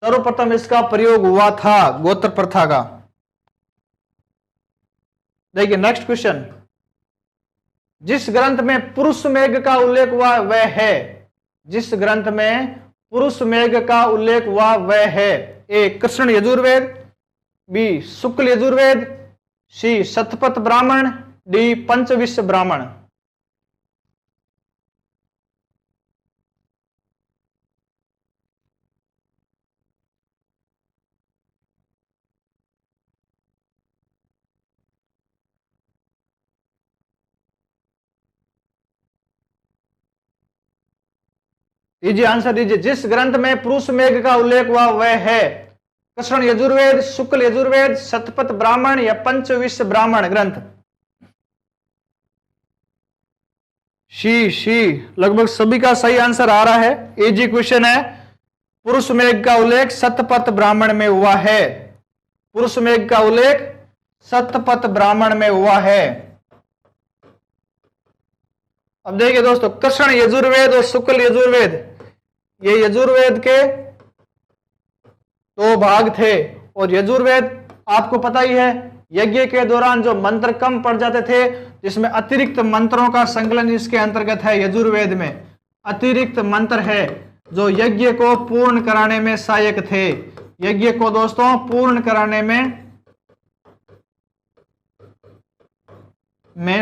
सर्वप्रथम इसका प्रयोग हुआ था, गोत्र प्रथा का। देखिए नेक्स्ट क्वेश्चन, जिस ग्रंथ में पुरुष मेघ का उल्लेख हुआ वह है। जिस ग्रंथ में पुरुष मेघ का उल्लेख हुआ वह है। ए कृष्ण यजुर्वेद, बी शुक्ल यजुर्वेद, सी शतपथ ब्राह्मण, डी पंचविश ब्राह्मण। दीजिए आंसर दीजिए। जिस ग्रंथ में पुरुष मेघ का उल्लेख हुआ वह है कृष्ण यजुर्वेद, शुक्ल यजुर्वेद, शतपथ ब्राह्मण या पंचविश ब्राह्मण ग्रंथ। शी लगभग सभी का सही आंसर आ रहा है। इजी क्वेश्चन है। पुरुष मेघ का उल्लेख शतपथ ब्राह्मण में हुआ है। पुरुष मेघ का उल्लेख शतपथ ब्राह्मण में हुआ है। अब देखिए दोस्तों, कृष्ण यजुर्वेद और शुक्ल यजुर्वेद, ये यजुर्वेद के दो भाग थे। और यजुर्वेद आपको पता ही है, यज्ञ के दौरान जो मंत्र कम पड़ जाते थे, जिसमें अतिरिक्त मंत्रों का संकलन इसके अंतर्गत है। यजुर्वेद में अतिरिक्त मंत्र है जो यज्ञ को पूर्ण कराने में सहायक थे। यज्ञ को दोस्तों पूर्ण कराने में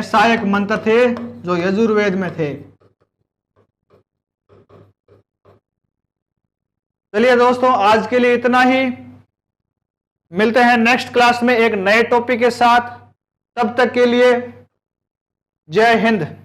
सहायक मंत्र थे जो यजुर्वेद में थे। चलिए दोस्तों, आज के लिए इतना ही। मिलते हैं नेक्स्ट क्लास में एक नए टॉपिक के साथ। तब तक के लिए जय हिंद।